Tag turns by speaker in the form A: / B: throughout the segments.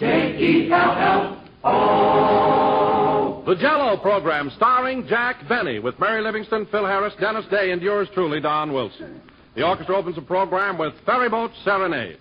A: J-E-L-L-O. The Jell-O program starring Jack Benny with Mary Livingston, Phil Harris, Dennis Day, and yours truly, Don Wilson. The orchestra opens the program with Ferryboat Serenade.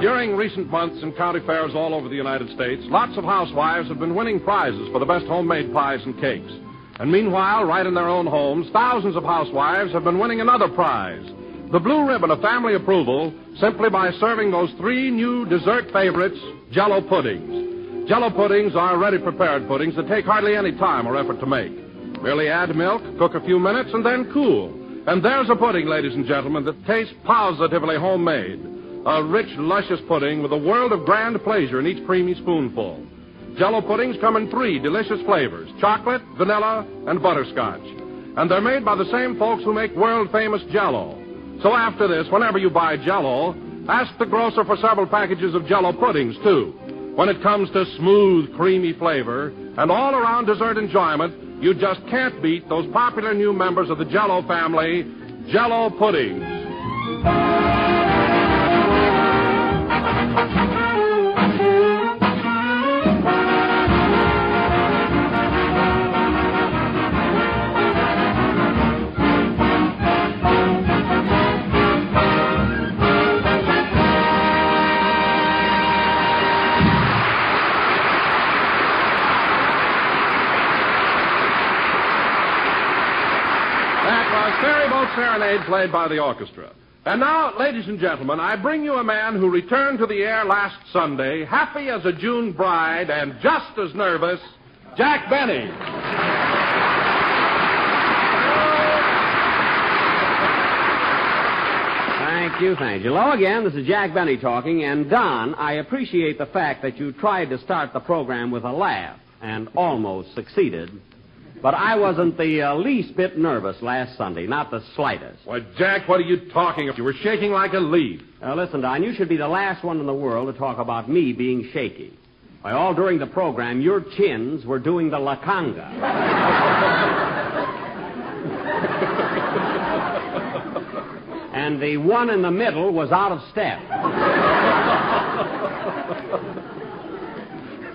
A: During recent months in county fairs all over the United States, lots of housewives have been winning prizes for the best homemade pies and cakes. And meanwhile, right in their own homes, thousands of housewives have been winning another prize, the blue ribbon of family approval, simply by serving those 3 new dessert favorites, Jell-O puddings. Jell-O puddings are ready-prepared puddings that take hardly any time or effort to make. Merely add milk, cook a few minutes, and then cool. And there's a pudding, ladies and gentlemen, that tastes positively homemade. A rich, luscious pudding with a world of grand pleasure in each creamy spoonful. Jell-O puddings come in 3 delicious flavors, chocolate, vanilla, and butterscotch. And they're made by the same folks who make world-famous Jell-O. So after this, whenever you buy Jell-O, ask the grocer for several packages of Jell-O puddings, too. When it comes to smooth, creamy flavor and all-around dessert enjoyment, you just can't beat those popular new members of the Jell-O family, Jell-O puddings. Ferryboat Serenade played by the orchestra. And now, ladies and gentlemen, I bring you a man who returned to the air last Sunday, happy as a June bride and just as nervous, Jack Benny.
B: Thank you. Hello again, this is Jack Benny talking, and Don, I appreciate the fact that you tried to start the program with a laugh and almost succeeded. But I wasn't the least bit nervous last Sunday, not the slightest.
A: Why, Jack, what are you talking about? You were shaking like a leaf.
B: Listen, Don, you should be the last one in the world to talk about me being shaky. Why, all during the program, your chins were doing the La Conga. And the one in the middle was out of step.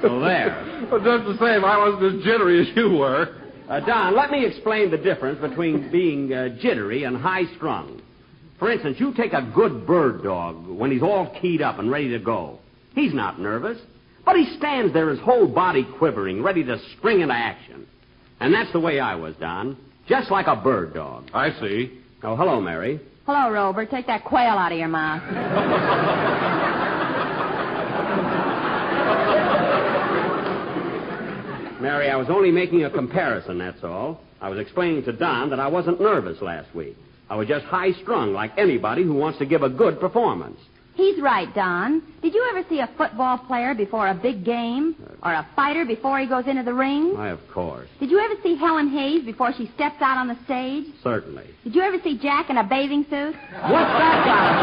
B: So there.
A: Well, just the same, I wasn't as jittery as you were.
B: Don, let me explain the difference between being jittery and high-strung. For instance, you take a good bird dog when he's all keyed up and ready to go. He's not nervous, but he stands there, his whole body quivering, ready to spring into action. And that's the way I was, Don, just like a bird dog.
A: I see.
B: Oh, hello, Mary.
C: Hello, Robert. Take that quail out of your mouth.
B: Mary, I was only making a comparison, that's all. I was explaining to Don that I wasn't nervous last week. I was just high-strung like anybody who wants to give a good performance.
C: He's right, Don. Did you ever see a football player before a big game? Or a fighter before he goes into the ring?
B: Why, of course.
C: Did you ever see Helen Hayes before she steps out on the stage?
B: Certainly.
C: Did you ever see Jack in a bathing suit?
B: What's that got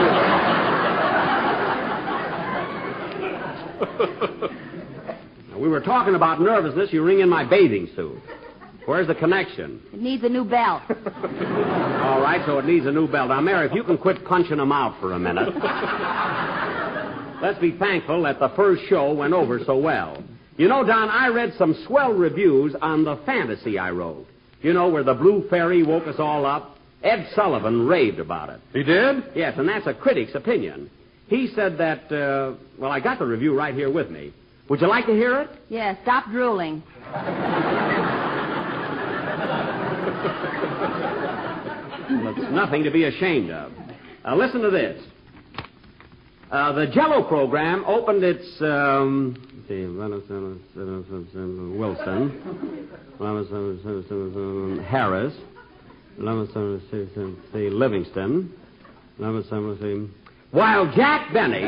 B: to do? We were talking about nervousness. You ring in my bathing suit. Where's the connection?
C: It needs a new belt.
B: All right, so it needs a new belt. Now, Mary, if you can quit punching them out for a minute. Let's be thankful that the first show went over so well. You know, Don, I read some swell reviews on the fantasy I wrote. You know, where the Blue Fairy woke us all up. Ed Sullivan raved about it.
A: He did?
B: Yes, and that's a critic's opinion. He said that, well, I got the review right here with me. Would you like to hear it?
C: Yeah, stop drooling.
B: It's nothing to be ashamed of. Listen to this. The Jell-O program opened its, Wilson, Harris, Livingston, while Jack Benny...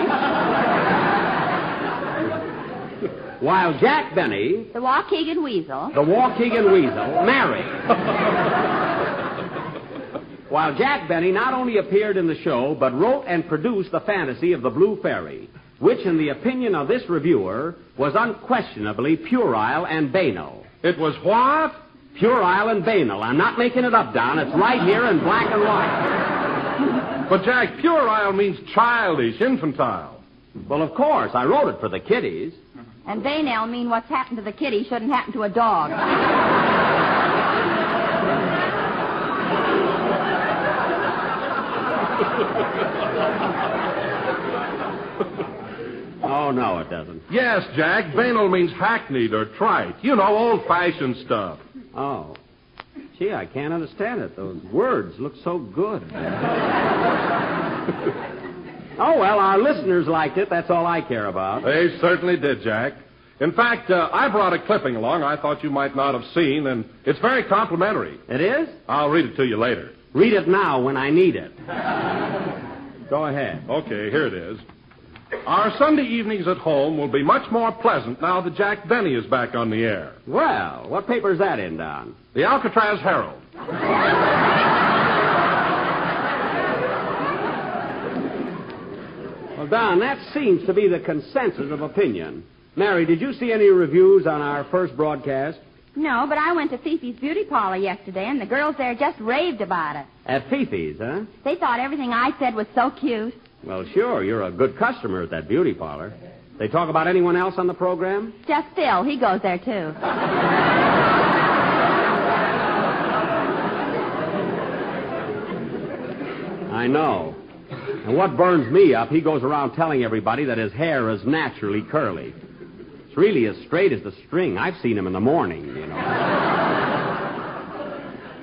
B: While Jack Benny...
C: The Waukegan Weasel.
B: Mary. While Jack Benny not only appeared in the show, but wrote and produced the fantasy of the Blue Fairy, which, in the opinion of this reviewer, was unquestionably puerile and banal.
A: It was what?
B: Puerile and banal. I'm not making it up, Don. It's right here in black and white.
A: But, Jack, puerile means childish, infantile.
B: Well, of course. I wrote it for the kiddies.
C: And banal mean what's happened to the kitty shouldn't happen to a dog.
B: Oh, no, it doesn't.
A: Yes, Jack, banal means hackneyed or trite. You know, old-fashioned stuff.
B: Oh. Gee, I can't understand it. Those words look so good. Oh, well, our listeners liked it. That's all I care about.
A: They certainly did, Jack. In fact, I brought a clipping along I thought you might not have seen, and it's very complimentary.
B: It is?
A: I'll read it to you later.
B: Read it now when I need it. Go ahead.
A: Okay, here it is. Our Sunday evenings at home will be much more pleasant now that Jack Benny is back on the air.
B: Well, what paper's that in, Don?
A: The Alcatraz Herald.
B: Well, Don, that seems to be the consensus of opinion. Mary, did you see any reviews on our first broadcast?
C: No, but I went to Fifi's beauty parlor yesterday, and the girls there just raved about it.
B: At Fifi's, huh?
C: They thought everything I said was so cute.
B: Well, sure. You're a good customer at that beauty parlor. They talk about anyone else on the program?
C: Just Phil. He goes there, too.
B: I know. And what burns me up, he goes around telling everybody that his hair is naturally curly. It's really as straight as the string. I've seen him in the morning, you know.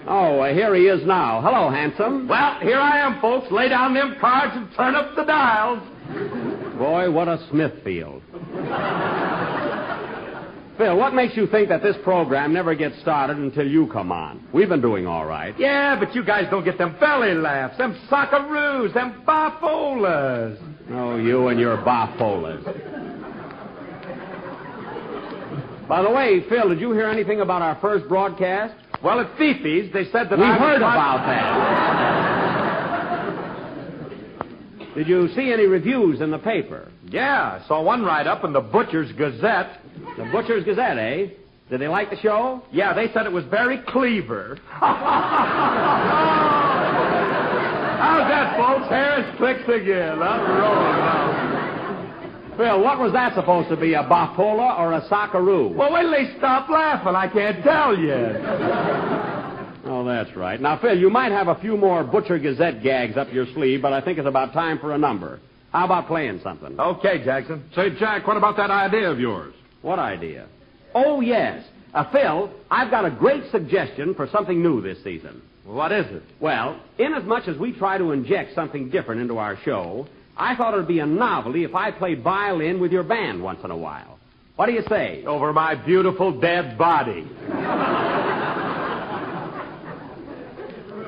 B: Oh, here he is now. Hello, handsome.
D: Well, here I am, folks. Lay down them cards and turn up the dials.
B: Boy, what a Smithfield. Phil, what makes you think that this program never gets started until you come on? We've been doing all right.
D: Yeah, but you guys don't get them belly laughs, them socceroos, them bipolas.
B: Oh, you and your bipolas. By the way, Phil, did you hear anything about our first broadcast?
D: Well, at Fifi's, they said that
B: We
D: I was
B: heard
D: not-
B: about that. Did you see any reviews in the paper?
D: Yeah, I saw one write-up in the Butcher's Gazette.
B: The Butcher's Gazette, eh? Did they like the show?
D: Yeah, they said it was very cleaver. How's that, folks? Harris clicks again. I'm rolling now.
B: Phil, what was that supposed to be, a bipolar or a socceroo?
D: Well, wait till they stop laughing. I can't tell yet.
B: Oh, that's right. Now, Phil, you might have a few more Butcher Gazette gags up your sleeve, but I think it's about time for a number. How about playing something?
D: Okay, Jackson.
A: Say, Jack, what about that idea of yours?
B: What idea? Oh, yes. Phil, I've got a great suggestion for something new this season.
D: What is it?
B: Well, inasmuch as we try to inject something different into our show, I thought it would be a novelty if I played violin with your band once in a while. What do you say?
D: Over my beautiful dead body.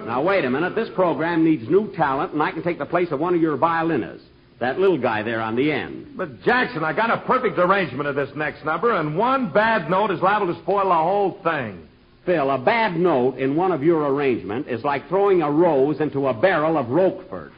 B: Now, wait a minute. This program needs new talent, and I can take the place of one of your violinists. That little guy there on the end.
D: But, Jackson, I got a perfect arrangement of this next number, and one bad note is liable to spoil the whole thing.
B: Phil, a bad note in one of your arrangement is like throwing a rose into a barrel of Roquefort.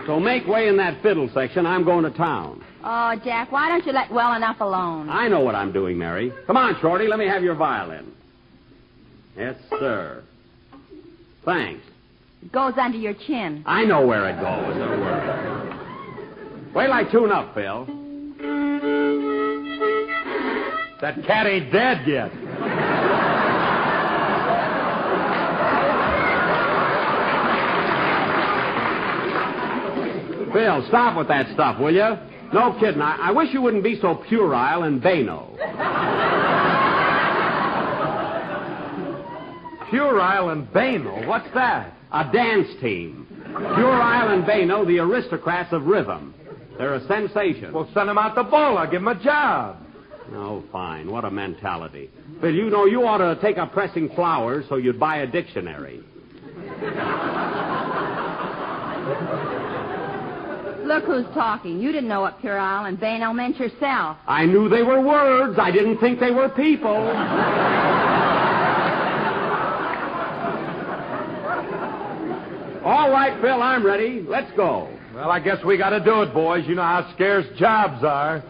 B: So make way in that fiddle section. I'm going to town.
C: Oh, Jack, why don't you let well enough alone?
B: I know what I'm doing, Mary. Come on, Shorty, let me have your violin. Yes, sir. Thanks.
C: It goes under your chin.
B: I know where it goes. Don't worry. Wait till I tune up, Phil.
D: That cat ain't dead yet.
B: Phil, stop with that stuff, will you? No kidding. I wish you wouldn't be so puerile and banal.
D: Puerile and banal? What's that?
B: A dance team. Puerile and banal, the aristocrats of rhythm. They're a sensation.
D: Well, send him out the bowl. I'll give him a job.
B: Oh, fine. What a mentality. Phil, you know, you ought to take up pressing flowers so you'd buy a dictionary.
C: Look who's talking. You didn't know what puerile and banal meant yourself.
B: I knew they were words. I didn't think they were people. right, Phil, I'm ready. Let's go.
D: Well, I guess we got to do it, boys. You know how scarce jobs are.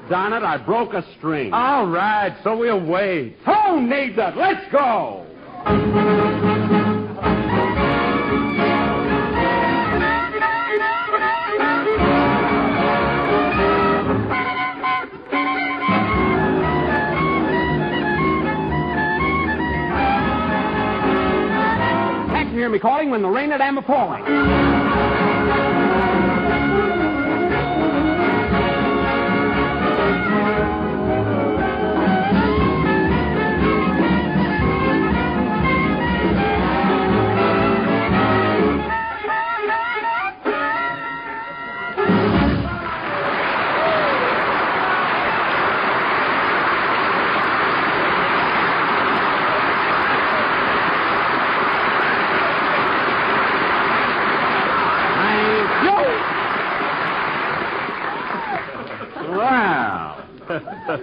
B: Darn it, I broke a string.
D: All right, so we'll wait.
B: Who needs it? Let's go. Can't you hear me calling when the rain at am falling?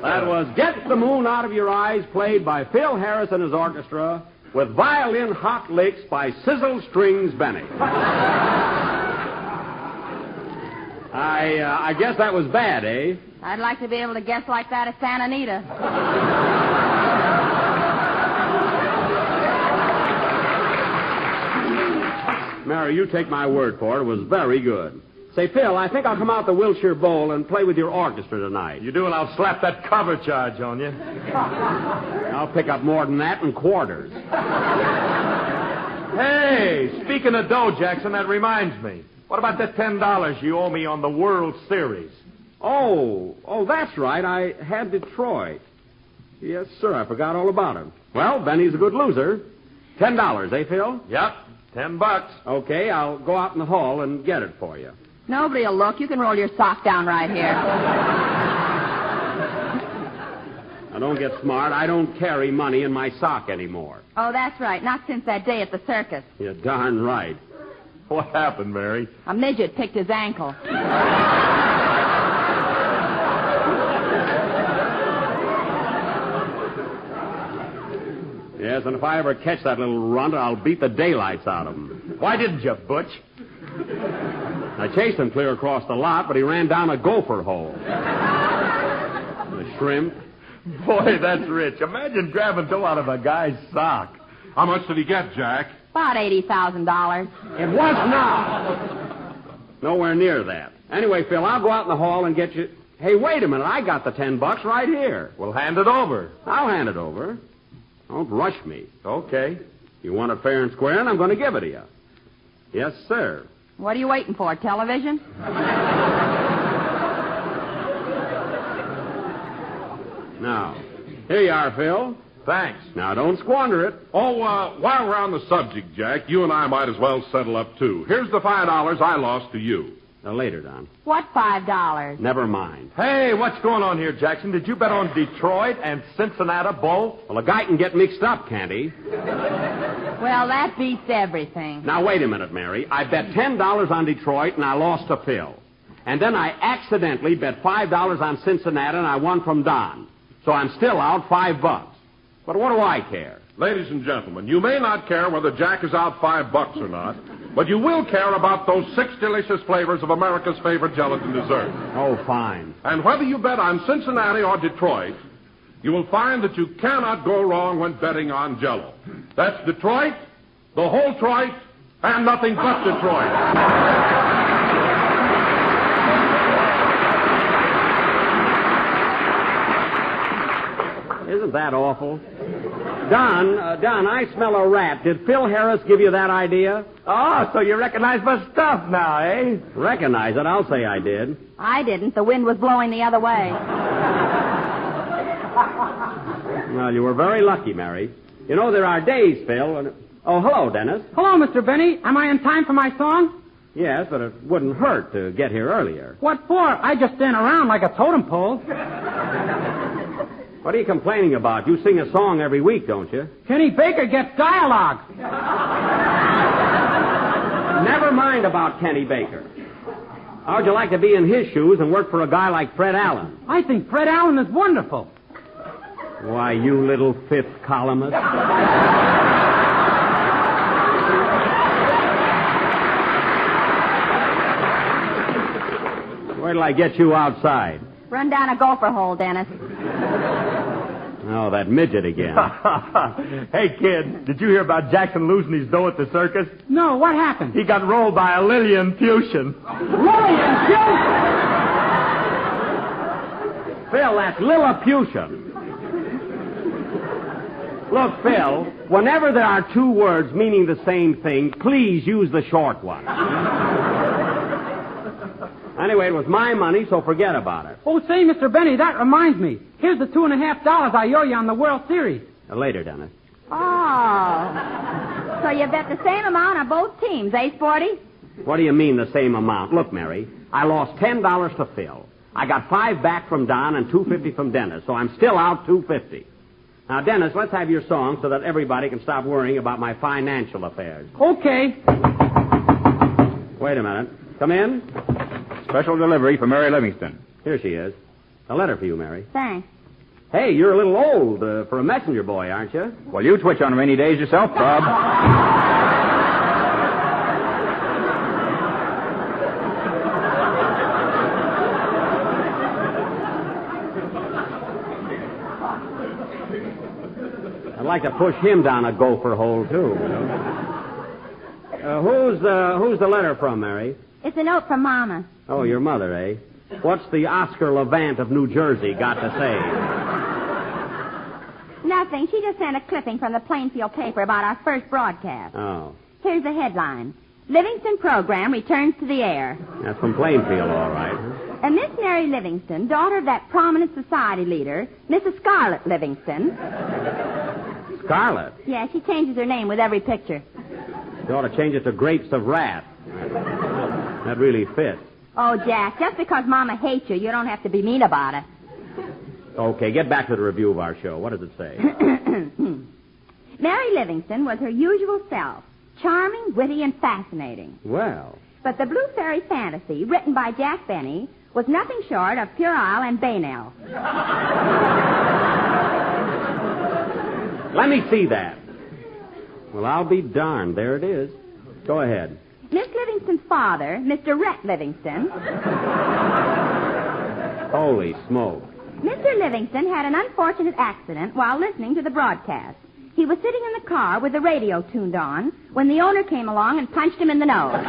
B: That was Get the Moon Out of Your Eyes, played by Phil Harris and his orchestra, with violin hot licks by Sizzle Strings Benny. I guess that was bad, eh?
C: I'd like to be able to guess like that at Santa Anita.
B: Mary, you take my word for it. It was very good. Say, Phil, I think I'll come out the Wilshire Bowl and play with your orchestra tonight.
D: You do, and I'll slap that cover charge on you.
B: I'll pick up more than that in quarters.
D: Hey, speaking of dough, Jackson, that reminds me. What about that $10 you owe me on the World Series?
B: Oh, that's right. I had Detroit. Yes, sir, I forgot all about it. Well, Benny's a good loser. $10, eh, Phil?
D: Yep, $10.
B: Okay, I'll go out in the hall and get it for you.
C: Nobody will look. You can roll your sock down right here.
B: Now, don't get smart. I don't carry money in my sock anymore.
C: Oh, that's right. Not since that day at the circus.
B: You're darn right.
D: What happened, Mary?
C: A midget picked his ankle.
B: Yes, and if I ever catch that little runt, I'll beat the daylights out of him.
D: Why didn't you, Butch?
B: I chased him clear across the lot, but he ran down a gopher hole. The shrimp.
D: Boy, that's rich. Imagine grabbing dough out of a guy's sock.
A: How much did he get, Jack?
C: About $80,000.
B: It was not. Nowhere near that. Anyway, Phil, I'll go out in the hall and get you... Hey, wait a minute. I got the $10 right here.
D: Well, hand it over.
B: I'll hand it over. Don't rush me.
D: Okay.
B: You want it fair and square, and I'm going to give it to you. Yes, sir.
C: What are you waiting for, television?
B: Now, here you are, Phil.
D: Thanks.
B: Now, don't squander it.
A: Oh, while we're on the subject, Jack, you and I might as well settle up, too. Here's the $5 I lost to you.
B: Later, Don.
C: What $5?
B: Never mind.
D: Hey, what's going on here, Jackson? Did you bet on Detroit and Cincinnati both?
B: Well, a guy can get mixed up, can't he?
C: Well, that beats everything.
B: Now, wait a minute, Mary. I bet $10 on Detroit, and I lost to Phil. And then I accidentally bet $5 on Cincinnati, and I won from Don. So I'm still out $5. But what do I care?
A: Ladies and gentlemen, you may not care whether Jack is out $5 or not, but you will care about those 6 delicious flavors of America's favorite gelatin dessert.
B: Oh, fine.
A: And whether you bet on Cincinnati or Detroit, you will find that you cannot go wrong when betting on Jell-O. That's Detroit, the whole Troit, and nothing but Detroit.
B: Isn't that awful? Don, I smell a rat. Did Phil Harris give you that idea?
D: Oh, so you recognize my stuff now, eh?
B: Recognize it? I'll say I did.
C: I didn't. The wind was blowing the other way.
B: Well, you were very lucky, Mary. You know, there are days, Phil, when... Oh, hello, Dennis.
E: Hello, Mr. Benny. Am I in time for my song?
B: Yes, but it wouldn't hurt to get here earlier.
E: What for? I just stand around like a totem pole.
B: What are you complaining about? You sing a song every week, don't you?
E: Kenny Baker gets dialogue.
B: Never mind about Kenny Baker. How'd you like to be in his shoes and work for a guy like Fred Allen?
E: I think Fred Allen is wonderful.
B: Why, you little fifth columnist. Where till I get you outside?
C: Run down a gopher hole, Dennis.
B: Oh, that midget again.
D: Hey, kid, did you hear about Jackson losing his dough at the circus?
E: No, what happened?
D: He got rolled by a Lilliputian.
E: Lilliputian?
B: Phil, that's Lilliputian. Look, Phil, whenever there are two words meaning the same thing, please use the short one. Anyway, it was my money, so forget about it.
E: Oh, say, Mr. Benny, that reminds me. Here's the $2.50 I owe you on the World Series.
B: Later, Dennis.
C: Oh. So you bet the same amount on both teams, eh, Sporty?
B: What do you mean the same amount? Look, Mary, I lost $10 to Phil. I got $5 back from Don and $2.50 from Dennis, so I'm still out $2.50. Now, Dennis, let's have your song so that everybody can stop worrying about my financial affairs.
E: Okay.
B: Wait a minute. Come in.
F: Special delivery for Mary Livingston.
B: Here she is. A letter for you, Mary.
C: Thanks.
B: Hey, you're a little old for a messenger boy, aren't you?
F: Well, you twitch on rainy days yourself, Bob.
B: I'd like to push him down a gopher hole, too. Who's the letter from, Mary?
C: It's a note from Mama.
B: Oh, your mother, eh? What's the Oscar Levant of New Jersey got to say?
C: Nothing. She just sent a clipping from the Plainfield paper about our first broadcast.
B: Oh.
C: Here's the headline. Livingston program returns to the air.
B: That's from Plainfield, all right.
C: And Miss Mary Livingston, daughter of that prominent society leader, Mrs. Scarlett Livingston.
B: Scarlett?
C: Yeah, she changes her name with every picture.
B: You ought to change it to Grapes of Wrath. That really fits.
C: Oh, Jack, just because Mama hates you, you don't have to be mean about it.
B: Okay, get back to the review of our show. What does it say?
C: Mary Livingston was her usual self, charming, witty, and fascinating.
B: Well.
C: But the Blue Fairy Fantasy, written by Jack Benny, was nothing short of puerile and banal.
B: Let me see that. Well, I'll be darned. There it is. Go ahead.
C: Miss Livingston's father, Mr. Rhett Livingston.
B: Holy smoke.
C: Mr. Livingston had an unfortunate accident while listening to the broadcast. He was sitting in the car with the radio tuned on when the owner came along and punched him in the nose.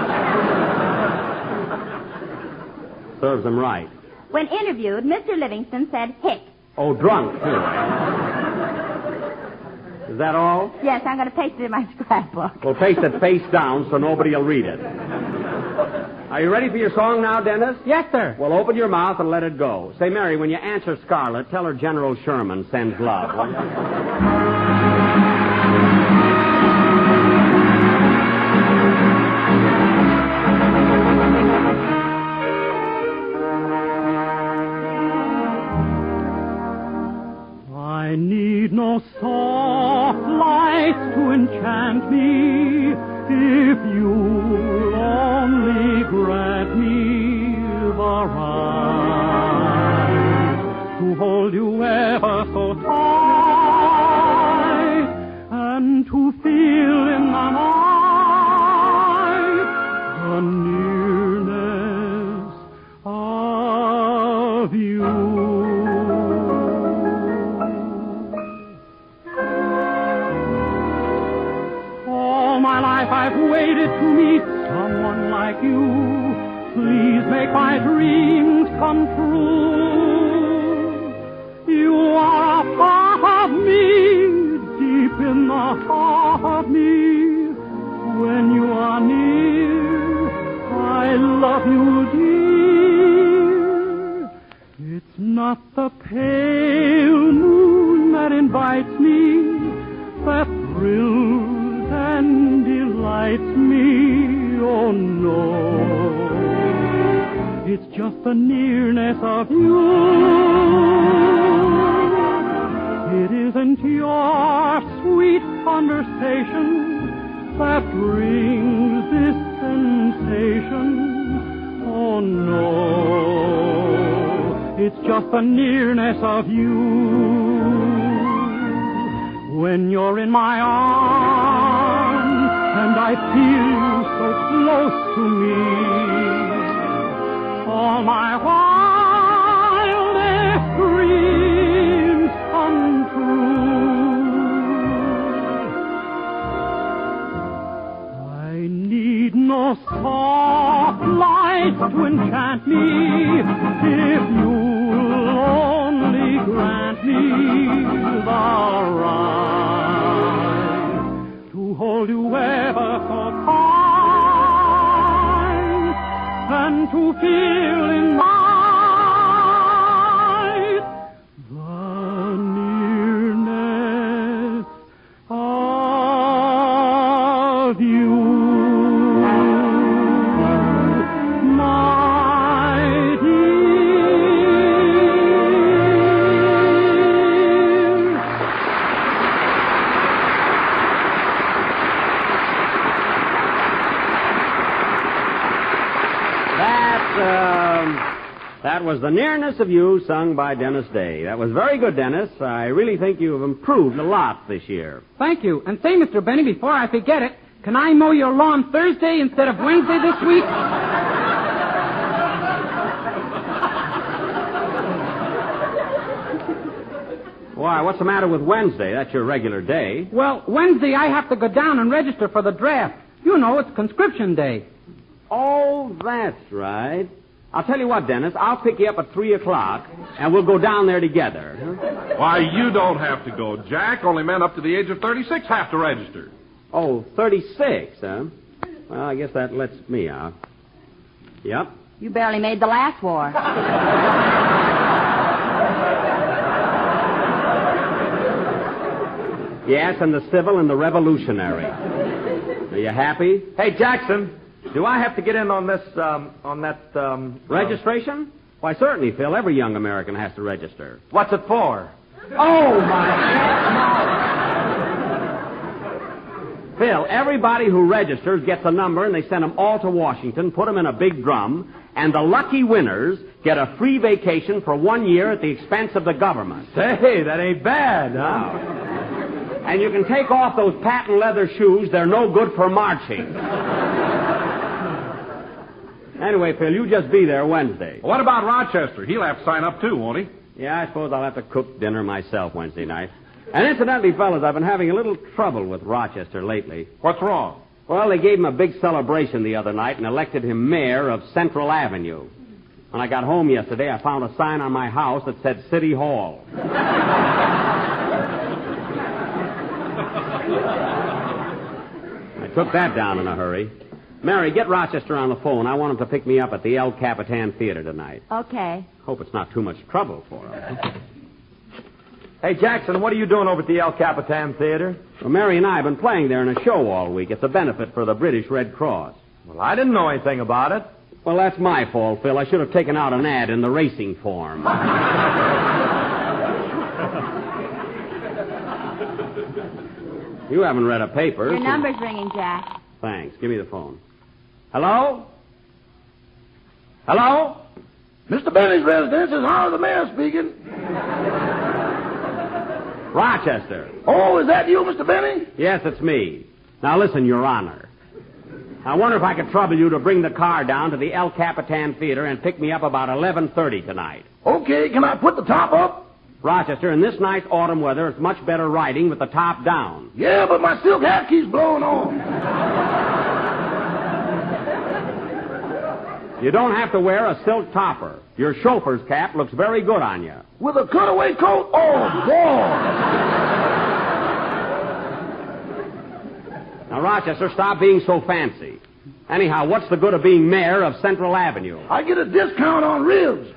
B: Serves him right.
C: When interviewed, Mr. Livingston said hick.
B: Oh, drunk, too. Is that all?
C: Yes, I'm going to paste it in my scrapbook.
B: Well, paste it face down so nobody will read it. Are you ready for your song now, Dennis?
E: Yes, sir.
B: Well, open your mouth and let it go. Say, Mary, when you answer Scarlett, tell her General Sherman sends love. Will you?
E: my life I've waited to meet someone like you. Please make my dreams come true. You are a part of me, deep in the heart of me. When you are near, I love you, dear. It's not the pale moon that invites me, that thrills and delights me, oh no. It's just the nearness of you. It isn't your sweet conversation that brings this sensation, oh no. It's just the nearness of you. When you're in my arms and I feel you so close to me, all my wildest dreams come true. I need no soft light to enchant me if you'll only grant me the right to hold you ever so tight and to feel in my life the nearness of you.
B: That was The Nearness of You, sung by Dennis Day. That was very good, Dennis. I really think you've improved a lot this year.
E: Thank you. And say, Mr. Benny, before I forget it, can I mow your lawn Thursday instead of Wednesday this week?
B: Why, what's the matter with Wednesday? That's your regular day.
E: Well, Wednesday I have to go down and register for the draft. You know, it's conscription day.
B: Oh, that's right. I'll tell you what, Dennis, I'll pick you up at 3 o'clock, and we'll go down there together.
A: Why, you don't have to go, Jack. Only men up to the age of 36 have to register.
B: Oh, 36, huh? Well, I guess that lets me out. Yep.
C: You barely made the last war.
B: Yes, and the civil and the revolutionary. Are you happy?
D: Hey, Jackson, do I have to get in on this,
B: Registration? Why, certainly, Phil. Every young American has to register.
D: What's it for?
B: Oh, my... Phil, everybody who registers gets a number, and they send them all to Washington, put them in a big drum, and the lucky winners get a free vacation for 1 year at the expense of the government.
D: Say, that ain't bad, huh?
B: Wow. And you can take off those patent leather shoes. They're no good for marching. Anyway, Phil, you just be there Wednesday.
A: What about Rochester? He'll have to sign up, too, won't he?
B: Yeah, I suppose I'll have to cook dinner myself Wednesday night. And incidentally, fellas, I've been having a little trouble with Rochester lately.
A: What's wrong?
B: Well, they gave him a big celebration the other night and elected him mayor of Central Avenue. When I got home yesterday, I found a sign on my house that said City Hall. I took that down in a hurry. Mary, get Rochester on the phone. I want him to pick me up at the El Capitan Theater tonight.
C: Okay.
B: Hope it's not too much trouble for him.
D: Hey, Jackson, what are you doing over at the El Capitan Theater?
B: Well, Mary and I have been playing there in a show all week. It's a benefit for the British Red Cross.
D: Well, I didn't know anything about it.
B: Well, that's my fault, Phil. I should have taken out an ad in the racing form. You haven't read a paper.
C: Your number's ringing, Jack.
B: Thanks. Give me the phone. Hello? Hello?
G: Mr. Benny's residence is Howard the Mayor speaking.
B: Rochester.
G: Oh, is that you, Mr. Benny?
B: Yes, it's me. Now listen, Your Honor. I wonder if I could trouble you to bring the car down to the El Capitan Theater and pick me up about 11:30 tonight.
G: Okay, can I put the top up?
B: Rochester, in this nice autumn weather, it's much better riding with the top down.
G: Yeah, but my silk hat keeps blowing on.
B: You don't have to wear a silk topper. Your chauffeur's cap looks very good on you.
G: With a cutaway coat? Oh, boy.
B: Now, Rochester, stop being so fancy. Anyhow, what's the good of being mayor of Central Avenue?
G: I get a discount on ribs.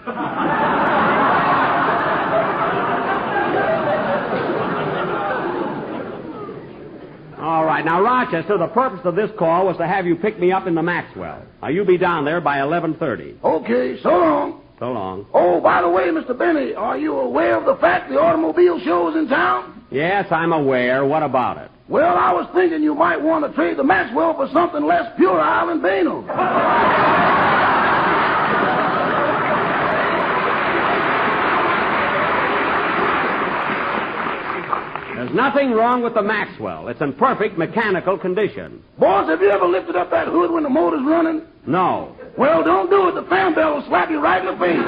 B: All right. Now, Rochester, the purpose of this call was to have you pick me up in the Maxwell. Now, you be down there by 11:30.
G: Okay, so long.
B: So long.
G: Oh, by the way, Mr. Benny, are you aware of the fact the automobile show is in town?
B: Yes, I'm aware. What about it?
G: Well, I was thinking you might want to trade the Maxwell for something less puerile and banal.
B: There's nothing wrong with the Maxwell. It's in perfect mechanical condition.
G: Boss, have you ever lifted up that hood when the motor's running?
B: No.
G: Well, don't do it. The fan bell will slap you right in the face.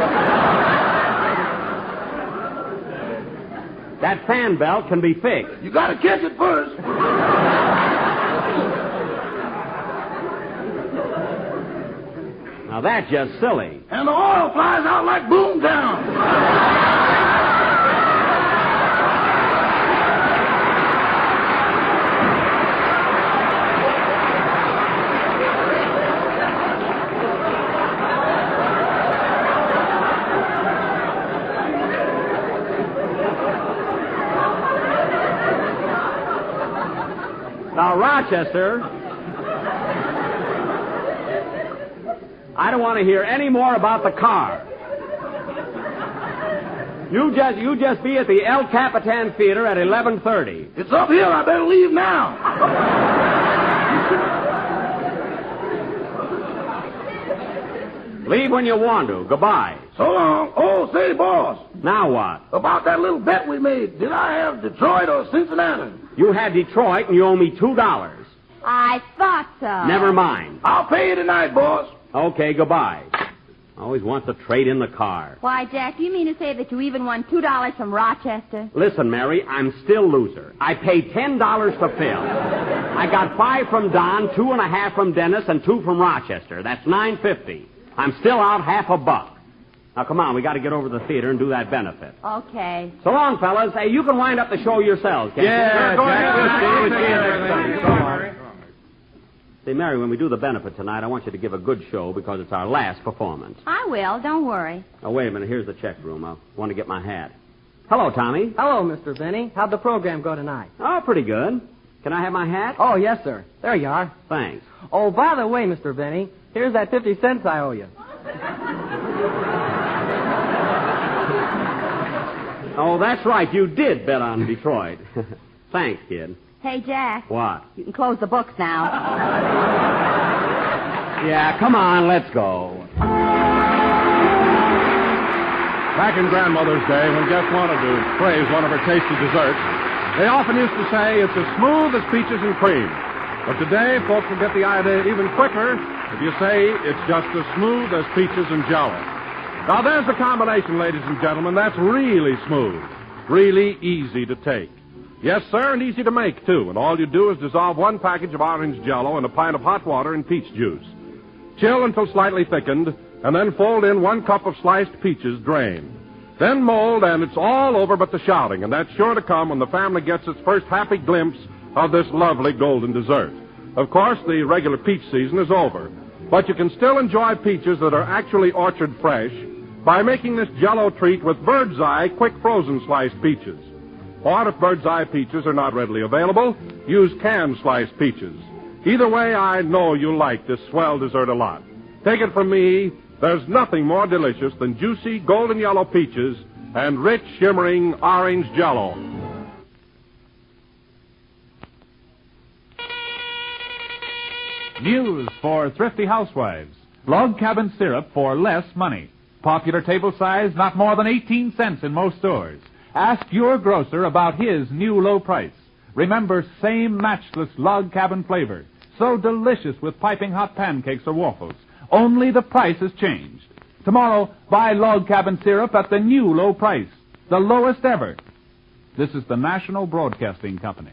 B: That fan belt can be fixed.
G: You got to catch it first.
B: Now, that's just silly.
G: And the oil flies out like Boomtown.
B: Now, Rochester, I don't want to hear any more about the car. You just be at the El Capitan Theater at 11:30.
G: It's up here. I better leave now.
B: Leave when you want to. Goodbye.
G: So long. Oh, say, boss.
B: Now what?
G: About that little bet we made. Did I have Detroit or Cincinnati?
B: You had Detroit and you owe me $2.
C: I thought so.
B: Never mind.
G: I'll pay you tonight, boss.
B: Okay, goodbye. Always wants to trade in the car.
C: Why, Jack, do you mean to say that you even won $2 from Rochester?
B: Listen, Mary, I'm still loser. I paid $10 to Phil. I got 5 from Don, 2.5 from Dennis, and 2 from Rochester. That's $9.50. I'm still out $50. Now, come on, we got to get over to the theater and do that benefit.
C: Okay.
B: So long, fellas. Hey, you can wind up the show yourselves, can't you?
D: Yeah,
B: Go
D: Jack,
B: ahead.
D: we'll see you next time.
B: Say, Mary, when we do the benefit tonight, I want you to give a good show because it's our last performance.
C: I will. Don't worry.
B: Oh, wait a minute. Here's the check room. I want to get my hat. Hello, Tommy.
H: Hello, Mr. Benny. How'd the program go tonight?
B: Oh, pretty good. Can I have my hat?
H: Oh, yes, sir. There you are.
B: Thanks.
H: Oh, by the way, Mr. Benny, here's that 50 cents I owe you.
B: Oh, that's right. You did bet on Detroit. Thanks, kid.
C: Hey, Jack.
B: What?
C: You can close the books now.
B: Yeah, come on, let's go.
A: Back in Grandmother's day, when guests wanted to praise one of her tasty desserts, they often used to say it's as smooth as peaches and cream. But today, folks will get the idea even quicker if you say it's just as smooth as peaches and Jell-O. Now, there's the combination, ladies and gentlemen. That's really smooth, really easy to take. Yes, sir, and easy to make, too. And all you do is dissolve 1 package of orange Jell-O in a pint of hot water and peach juice. Chill until slightly thickened, and then fold in 1 cup of sliced peaches drained. Then mold, and it's all over but the shouting, and that's sure to come when the family gets its first happy glimpse of this lovely golden dessert. Of course, the regular peach season is over, but you can still enjoy peaches that are actually orchard fresh by making this Jell-O treat with Bird's Eye quick frozen sliced peaches. Or if Bird's Eye peaches are not readily available, use canned sliced peaches. Either way, I know you'll like this swell dessert a lot. Take it from me, there's nothing more delicious than juicy golden yellow peaches and rich, shimmering orange Jell-O.
I: News for thrifty housewives. Log cabin syrup for less money. Popular table size, not more than 18 cents in most stores. Ask your grocer about his new low price. Remember, same matchless log cabin flavor. So delicious with piping hot pancakes or waffles. Only the price has changed. Tomorrow, buy log cabin syrup at the new low price. The lowest ever. This is the National Broadcasting Company.